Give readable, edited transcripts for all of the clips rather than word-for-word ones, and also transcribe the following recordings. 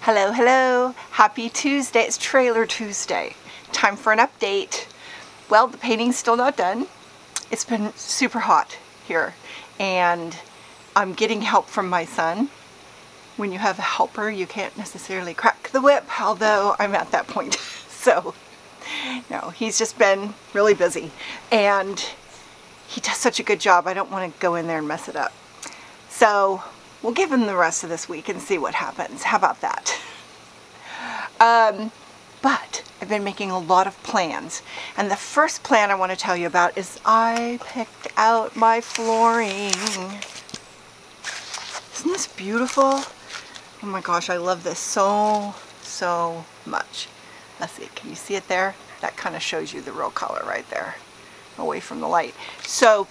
Hello, hello. Happy Tuesday. It's Trailer Tuesday. Time for an update. Well, the painting's still not done. It's been super hot here and I'm getting help from my son. When you have a helper, you can't necessarily crack the whip, although I'm at that point. So, no, he's just been really busy and he does such a good job. I don't want to go in there and mess it up. So, we'll give him the rest of this week and see what happens. How about that? But I've been making a lot of plans. And the first plan I want to tell you about is I picked out my flooring. Isn't this beautiful? Oh my gosh, I love this so much. Let's see, can you see it there? That kind of shows you the real color right there, away from the light. So,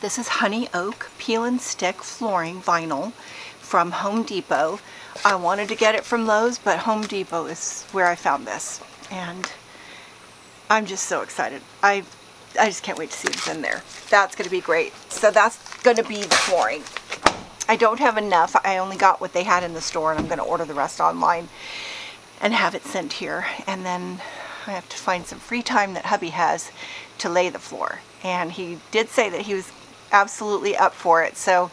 this is honey oak peel and stick flooring vinyl from Home Depot. I wanted to get it from Lowe's, but Home Depot is where I found this. And I'm just so excited. I just can't wait to see what's in there. That's going to be great. So that's going to be the flooring. I don't have enough. I only got what they had in the store, and I'm going to order the rest online and have it sent here. And then I have to find some free time that hubby has to lay the floor. And he did say that he was absolutely up for it, so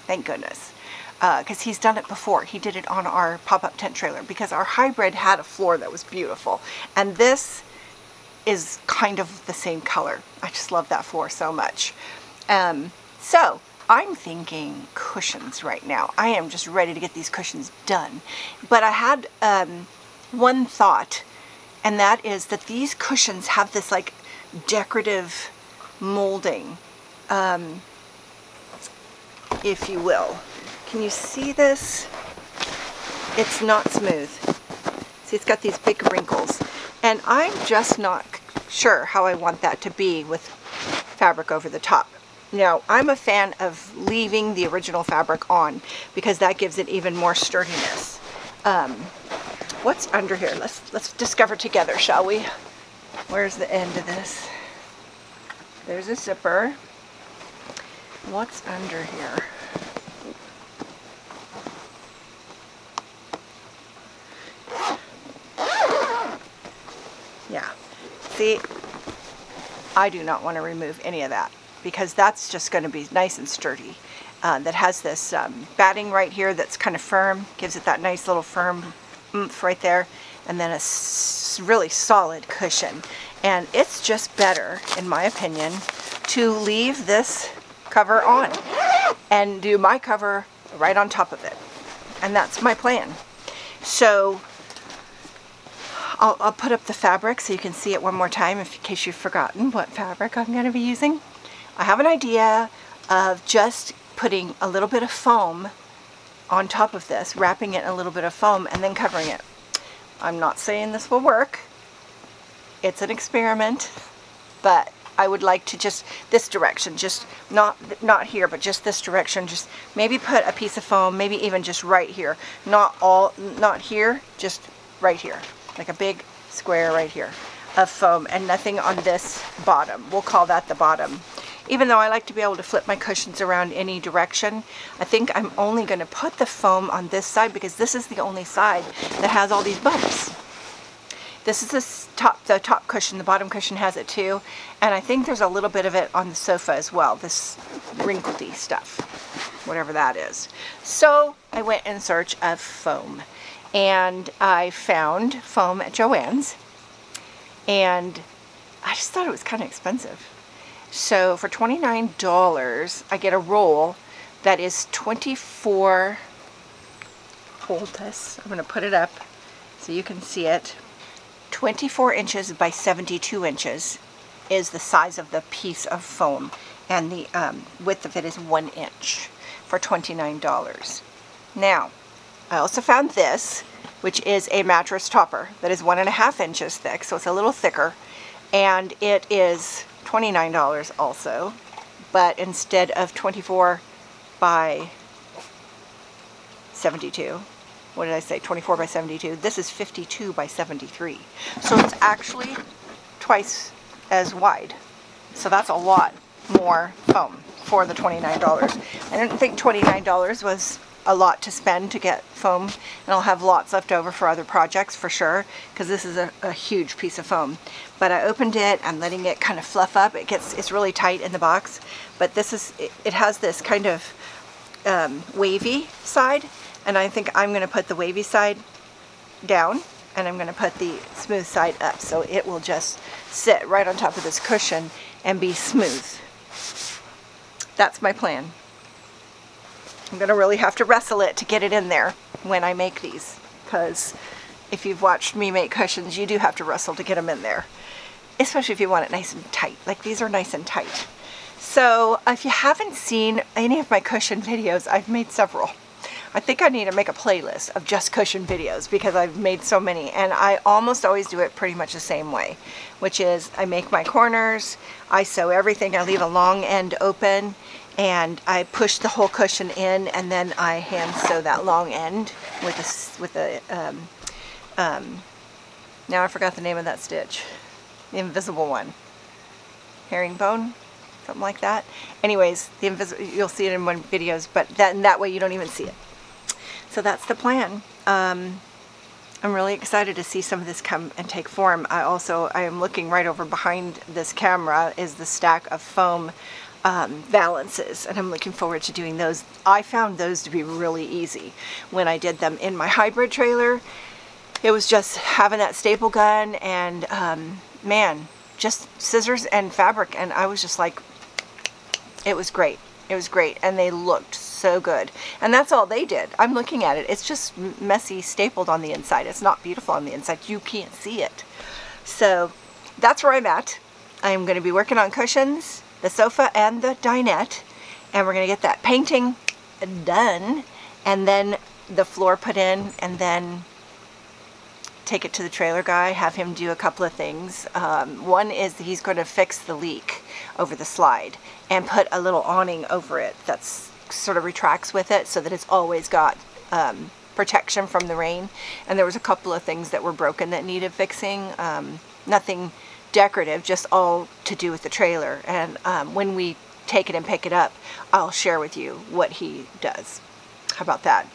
thank goodness, because he's done it before. He did it on our pop-up tent trailer because our hybrid had a floor that was beautiful, and this is kind of the same color. I just love that floor so much. So I'm thinking cushions right now. I am just ready to get these cushions done, but I had one thought, and that is that these cushions have this like decorative molding, if you will. Can you see this? It's not smooth. See, it's got these big wrinkles. And I'm just not sure how I want that to be with fabric over the top. Now, I'm a fan of leaving the original fabric on because that gives it even more sturdiness. What's under here? Let's discover together, shall we? Where's the end of this? There's a zipper. What's under here? Yeah. See, I do not want to remove any of that because that's just going to be nice and sturdy. That has this batting right here that's kind of firm, gives it that nice little firm oomph right there, and then a really solid cushion. And it's just better, in my opinion, to leave this cover on and do my cover right on top of it. And that's my plan. So I'll put up the fabric so you can see it one more time in case you've forgotten what fabric I'm going to be using. I have an idea of just putting a little bit of foam on top of this, wrapping it in a little bit of foam and then covering it. I'm not saying this will work. It's an experiment, but I would like to just this direction, just not here, but just this direction. Just maybe put a piece of foam, maybe even just right here. Not here, just right here, like a big square right here of foam, and nothing on this bottom. We'll call that the bottom. Even though I like to be able to flip my cushions around any direction, I think I'm only going to put the foam on this side because this is the only side that has all these bumps. This is the top cushion, the bottom cushion has it too, and I think there's a little bit of it on the sofa as well, this wrinkledy stuff, whatever that is. So I went in search of foam, and I found foam at Joann's, and I just thought it was kind of expensive. So for $29, I get a roll that is 24, hold this, I'm going to put it up so you can see it. 24 inches by 72 inches is the size of the piece of foam, and the width of it is 1 inch for $29. Now, I also found this, which is a mattress topper that is 1.5 inches thick, so it's a little thicker, and it is $29 also, but instead of 24 by 72, what did I say, 24 by 72, this is 52 by 73. So it's actually twice as wide. So that's a lot more foam for the $29. I didn't think $29 was a lot to spend to get foam, and I'll have lots left over for other projects for sure, because this is a huge piece of foam. But I opened it, I'm letting it kind of fluff up. It's really tight in the box, but this is, it has this kind of wavy side, and I think I'm going to put the wavy side down, and I'm going to put the smooth side up, so it will just sit right on top of this cushion and be smooth. That's my plan. I'm going to really have to wrestle it to get it in there when I make these, because if you've watched me make cushions, you do have to wrestle to get them in there, especially if you want it nice and tight. Like these are nice and tight. So if you haven't seen any of my cushion videos, I've made several. I think I need to make a playlist of just cushion videos because I've made so many, and I almost always do it pretty much the same way, which is I make my corners, I sew everything, I leave a long end open, and I push the whole cushion in, and then I hand sew that long end with a now I forgot the name of that stitch, the invisible one, herringbone, something like that. Anyways, you'll see it in one videos, but that way you don't even see it. So that's the plan. I'm really excited to see some of this come and take form. I am looking right over behind this camera is the stack of foam valances, and I'm looking forward to doing those. I found those to be really easy when I did them in my hybrid trailer. It was just having that staple gun and man, just scissors and fabric, and I was just like, it was great. It was great, and they looked so good. And that's all they did. I'm looking at it. It's just messy stapled on the inside. It's not beautiful on the inside. You can't see it. So that's where I'm at. I'm going to be working on cushions, the sofa, and the dinette, and we're going to get that painting done, and then the floor put in, and then take it to the trailer guy, have him do a couple of things. One is he's going to fix the leak over the slide and put a little awning over it that's sort of retracts with it so that it's always got protection from the rain. And there was a couple of things that were broken that needed fixing. Nothing decorative, just all to do with the trailer. And when we take it and pick it up, I'll share with you what he does. How about that?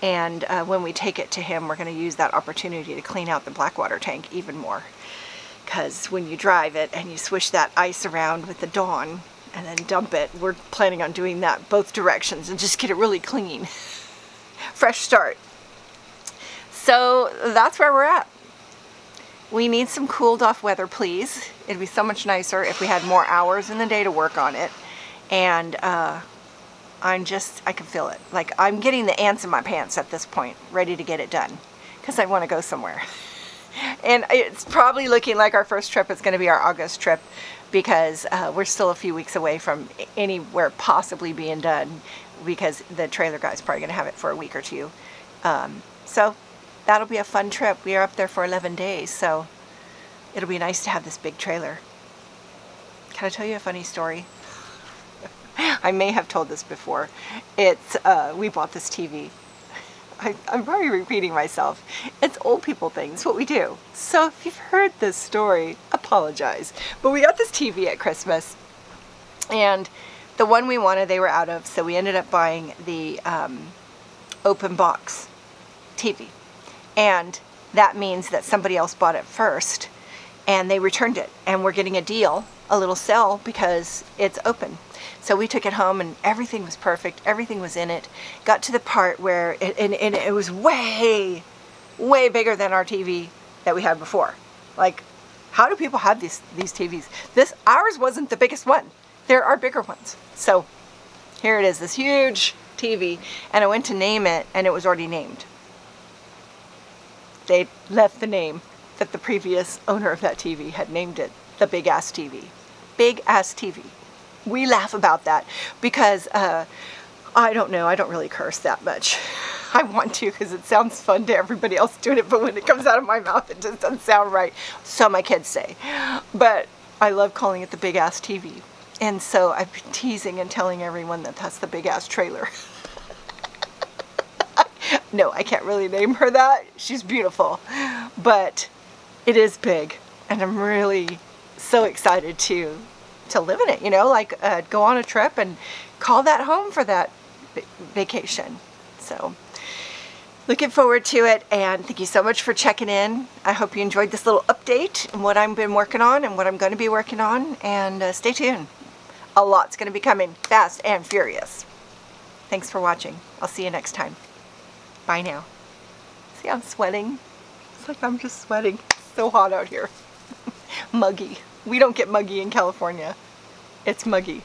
And when we take it to him, we're going to use that opportunity to clean out the Blackwater tank even more. Because when you drive it and you swish that ice around with the Dawn and then dump it, we're planning on doing that both directions and just get it really clean. Fresh start. So that's where we're at. We need some cooled off weather, please. It'd be so much nicer if we had more hours in the day to work on it. And I can feel it. Like, I'm getting the ants in my pants at this point, ready to get it done, because I want to go somewhere. And it's probably looking like our first trip is going to be our August trip, because we're still a few weeks away from anywhere possibly being done, because the trailer guy's probably going to have it for a week or two. So that'll be a fun trip. We are up there for 11 days, so it'll be nice to have this big trailer. Can I tell you a funny story? I may have told this before. It's, we bought this TV. I'm probably repeating myself. It's old people things, what we do. So if you've heard this story, apologize. But we got this TV at Christmas, and the one we wanted they were out of, so we ended up buying the open box TV. And that means that somebody else bought it first, and they returned it, and we're getting a deal, a little sale, because it's open. So we took it home, and everything was perfect. Everything was in it. Got to the part where it was way, way bigger than our TV that we had before. Like, how do people have these TVs? Ours wasn't the biggest one. There are bigger ones. So here it is, this huge TV, and I went to name it, and it was already named. They left the name that the previous owner of that TV had named it, the Big Ass TV. Big Ass TV. We laugh about that because I don't know, I don't really curse that much. I want to because it sounds fun to everybody else doing it, but when it comes out of my mouth it just doesn't sound right. So my kids say. But I love calling it the Big Ass TV. And so I've been teasing and telling everyone that that's the Big Ass trailer. No, I can't really name her that. She's beautiful. But it is big. And I'm really so excited to live in it, you know, like go on a trip and call that home for that vacation. So looking forward to it, and thank you so much for checking in. I hope you enjoyed this little update and what I've been working on and what I'm going to be working on, and stay tuned. A lot's going to be coming fast and furious. Thanks for watching. I'll see you next time. Bye now. See, I'm sweating. It's like I'm just sweating. It's so hot out here. Muggy. We don't get muggy in California. It's muggy.